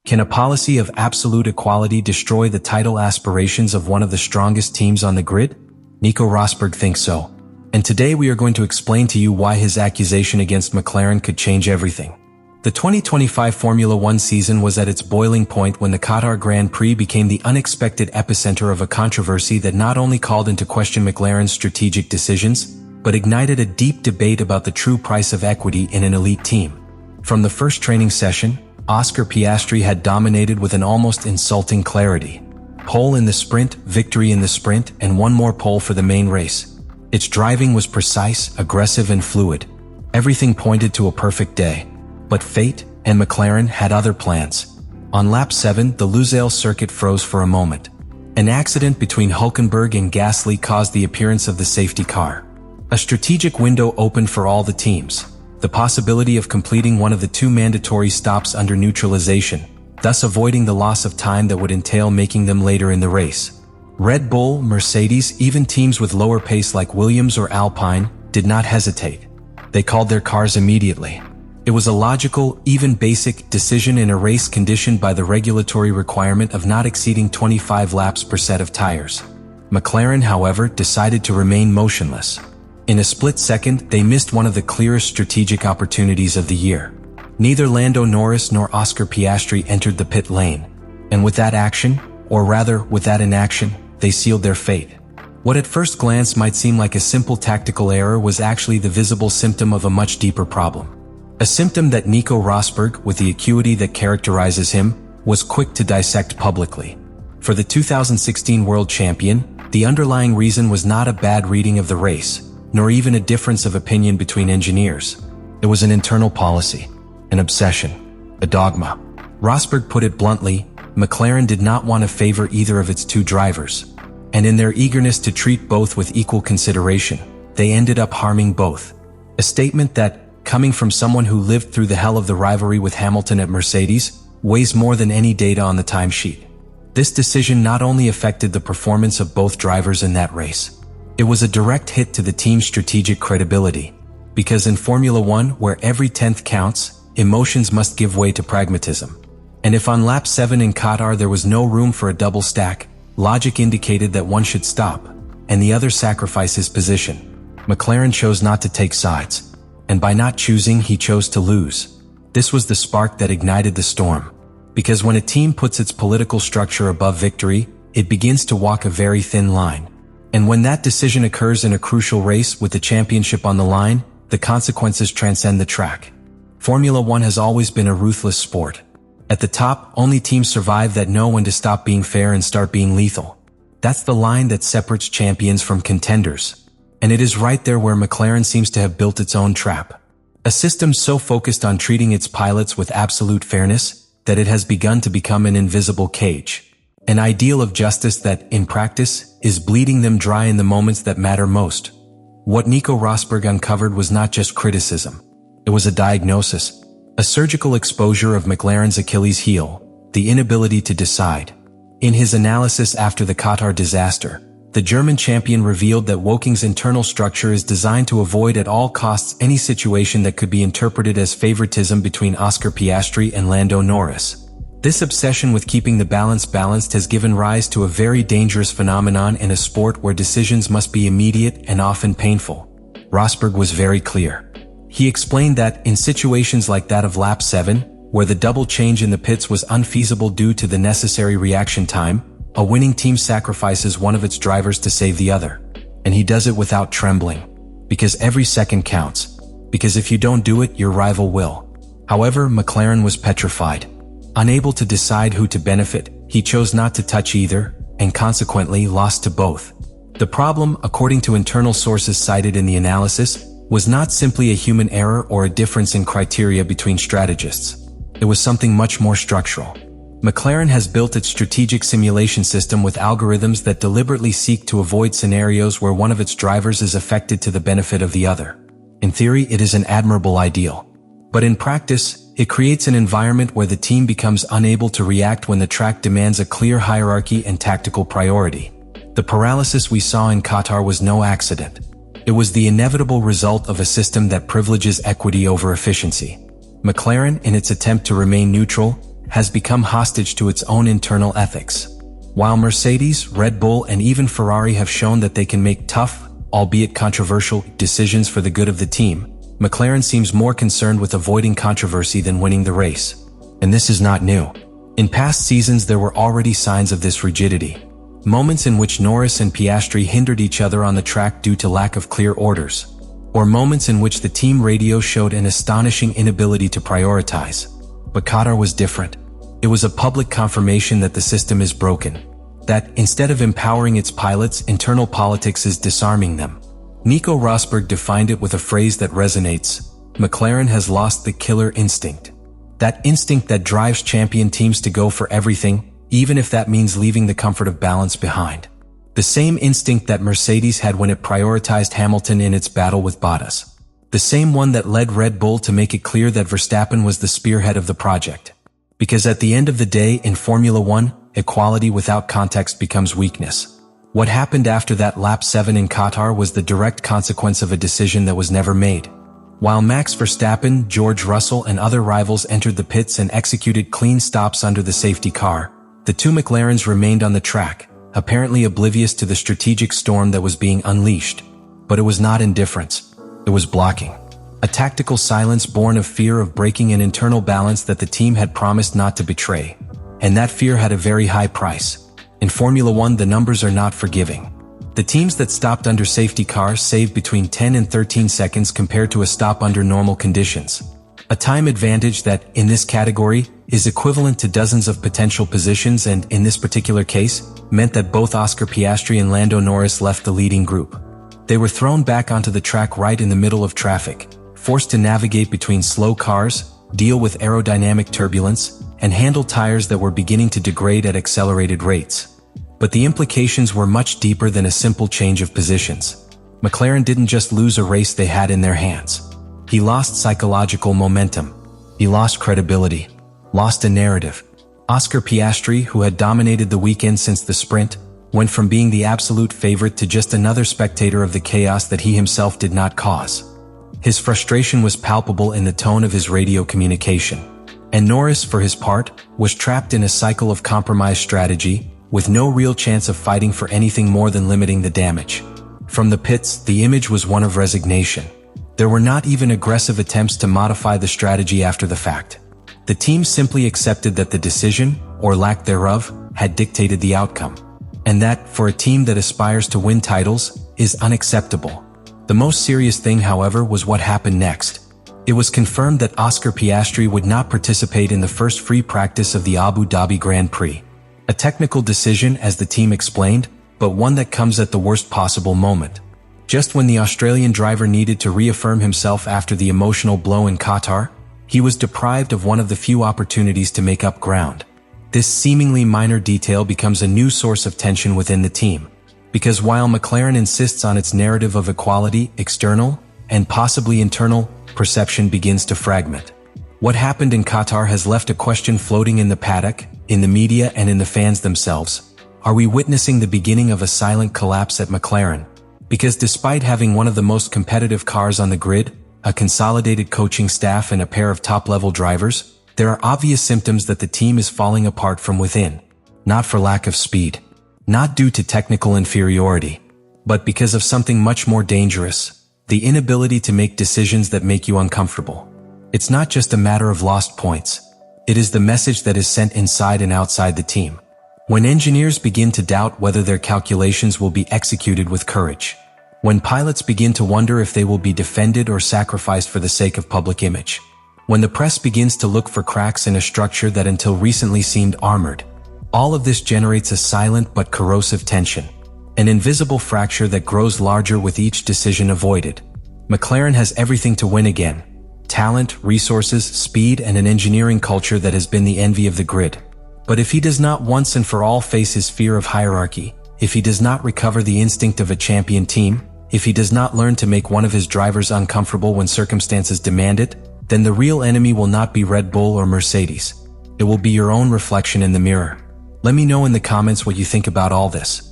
Can a policy of absolute equality destroy the title aspirations of one of the strongest teams on the grid? Nico Rosberg thinks so. And today we are going to explain to you why his accusation against McLaren could change everything. The 2025 Formula One season was at its boiling point when the Qatar Grand Prix became the unexpected epicenter of a controversy that not only called into question McLaren's strategic decisions, but ignited a deep debate about the true price of equity in an elite team. From the first training session, Oscar Piastri had dominated with an almost insulting clarity. Pole in the sprint, victory in the sprint, and one more pole for the main race. Its driving was precise, aggressive, and fluid. Everything pointed to a perfect day. But fate and McLaren had other plans. On lap 7, the Lusail circuit froze for a moment. An accident between Hülkenberg and Gasly caused the appearance of the safety car. A strategic window opened for all the teams. The possibility of completing one of the two mandatory stops under neutralization, thus avoiding the loss of time that would entail making them later in the race. Red Bull, Mercedes, even teams with lower pace like Williams or Alpine, did not hesitate. They called their cars immediately. It was a logical, even basic, decision in a race conditioned by the regulatory requirement of not exceeding 25 laps per set of tires. McLaren, however, decided to remain motionless. In a split second, they missed one of the clearest strategic opportunities of the year. Neither Lando Norris nor Oscar Piastri entered the pit lane. And with that action, or rather with that inaction, they sealed their fate. What at first glance might seem like a simple tactical error was actually the visible symptom of a much deeper problem. A symptom that Nico Rosberg, with the acuity that characterizes him, was quick to dissect publicly. For the 2016 world champion, the underlying reason was not a bad reading of the race, nor even a difference of opinion between engineers. It was an internal policy, an obsession, a dogma. Rosberg put it bluntly, McLaren did not want to favor either of its two drivers. And in their eagerness to treat both with equal consideration, they ended up harming both. A statement that, coming from someone who lived through the hell of the rivalry with Hamilton at Mercedes, weighs more than any data on the timesheet. This decision not only affected the performance of both drivers in that race, it was a direct hit to the team's strategic credibility. Because in Formula One, where every 10th counts, emotions must give way to pragmatism. And if on lap 7 in Qatar there was no room for a double stack, logic indicated that one should stop, and the other sacrifice his position. McLaren chose not to take sides. And by not choosing, he chose to lose. This was the spark that ignited the storm. Because when a team puts its political structure above victory, it begins to walk a very thin line. And when that decision occurs in a crucial race with the championship on the line, the consequences transcend the track. Formula One has always been a ruthless sport. At the top, only teams survive that know when to stop being fair and start being lethal. That's the line that separates champions from contenders. And it is right there where McLaren seems to have built its own trap. A system so focused on treating its pilots with absolute fairness that it has begun to become an invisible cage. An ideal of justice that, in practice, is bleeding them dry in the moments that matter most. What Nico Rosberg uncovered was not just criticism. It was a diagnosis, a surgical exposure of McLaren's Achilles heel, the inability to decide. In his analysis after the Qatar disaster, the German champion revealed that Woking's internal structure is designed to avoid at all costs any situation that could be interpreted as favoritism between Oscar Piastri and Lando Norris. This obsession with keeping the balance balanced has given rise to a very dangerous phenomenon in a sport where decisions must be immediate and often painful. Rosberg was very clear. He explained that, in situations like that of lap 7, where the double change in the pits was unfeasible due to the necessary reaction time, a winning team sacrifices one of its drivers to save the other. And he does it without trembling. Because every second counts. Because if you don't do it, your rival will. However, McLaren was petrified. Unable to decide who to benefit, he chose not to touch either, and consequently lost to both. The problem, according to internal sources cited in the analysis, was not simply a human error or a difference in criteria between strategists. It was something much more structural. McLaren has built its strategic simulation system with algorithms that deliberately seek to avoid scenarios where one of its drivers is affected to the benefit of the other. In theory, it is an admirable ideal. But in practice, it creates an environment where the team becomes unable to react when the track demands a clear hierarchy and tactical priority. The paralysis we saw in Qatar was no accident. It was the inevitable result of a system that privileges equity over efficiency. McLaren, in its attempt to remain neutral, has become hostage to its own internal ethics. While Mercedes, Red Bull, and even Ferrari have shown that they can make tough, albeit controversial, decisions for the good of the team, McLaren seems more concerned with avoiding controversy than winning the race. And this is not new. In past seasons there were already signs of this rigidity. Moments in which Norris and Piastri hindered each other on the track due to lack of clear orders. Or moments in which the team radio showed an astonishing inability to prioritize. But Qatar was different. It was a public confirmation that the system is broken. That, instead of empowering its pilots, internal politics is disarming them. Nico Rosberg defined it with a phrase that resonates: McLaren has lost the killer instinct. That instinct that drives champion teams to go for everything, even if that means leaving the comfort of balance behind. The same instinct that Mercedes had when it prioritized Hamilton in its battle with Bottas. The same one that led Red Bull to make it clear that Verstappen was the spearhead of the project. Because at the end of the day, in Formula One, equality without context becomes weakness. What happened after that lap 7 in Qatar was the direct consequence of a decision that was never made. While Max Verstappen, George Russell, and other rivals entered the pits and executed clean stops under the safety car, the two McLarens remained on the track, apparently oblivious to the strategic storm that was being unleashed. But it was not indifference. It was blocking. A tactical silence born of fear of breaking an internal balance that the team had promised not to betray. And that fear had a very high price. In Formula One, the numbers are not forgiving. The teams that stopped under safety cars saved between 10 and 13 seconds compared to a stop under normal conditions. A time advantage that, in this category, is equivalent to dozens of potential positions and, in this particular case, meant that both Oscar Piastri and Lando Norris left the leading group. They were thrown back onto the track right in the middle of traffic, forced to navigate between slow cars, deal with aerodynamic turbulence, and handle tires that were beginning to degrade at accelerated rates. But the implications were much deeper than a simple change of positions. McLaren didn't just lose a race they had in their hands. He lost psychological momentum. He lost credibility. Lost a narrative. Oscar Piastri, who had dominated the weekend since the sprint, went from being the absolute favorite to just another spectator of the chaos that he himself did not cause. His frustration was palpable in the tone of his radio communication. And Norris, for his part, was trapped in a cycle of compromised strategy, with no real chance of fighting for anything more than limiting the damage. From the pits, the image was one of resignation. There were not even aggressive attempts to modify the strategy after the fact. The team simply accepted that the decision, or lack thereof, had dictated the outcome. And that, for a team that aspires to win titles, is unacceptable. The most serious thing, however, was what happened next. It was confirmed that Oscar Piastri would not participate in the first free practice of the Abu Dhabi Grand Prix. A technical decision, as the team explained, but one that comes at the worst possible moment. Just when the Australian driver needed to reaffirm himself after the emotional blow in Qatar, he was deprived of one of the few opportunities to make up ground. This seemingly minor detail becomes a new source of tension within the team. Because while McLaren insists on its narrative of equality, external, and possibly internal, perception begins to fragment. What happened in Qatar has left a question floating in the paddock, in the media, and in the fans themselves. Are we witnessing the beginning of a silent collapse at McLaren? Because despite having one of the most competitive cars on the grid, a consolidated coaching staff, and a pair of top-level drivers, there are obvious symptoms that the team is falling apart from within. Not for lack of speed. Not due to technical inferiority. But because of something much more dangerous. The inability to make decisions that make you uncomfortable. It's not just a matter of lost points. It is the message that is sent inside and outside the team. When engineers begin to doubt whether their calculations will be executed with courage. When pilots begin to wonder if they will be defended or sacrificed for the sake of public image. When the press begins to look for cracks in a structure that until recently seemed armored. All of this generates a silent but corrosive tension. An invisible fracture that grows larger with each decision avoided. McLaren has everything to win again. Talent, resources, speed, and an engineering culture that has been the envy of the grid. But if he does not once and for all face his fear of hierarchy, if he does not recover the instinct of a champion team, if he does not learn to make one of his drivers uncomfortable when circumstances demand it, then the real enemy will not be Red Bull or Mercedes. It will be your own reflection in the mirror. Let me know in the comments what you think about all this.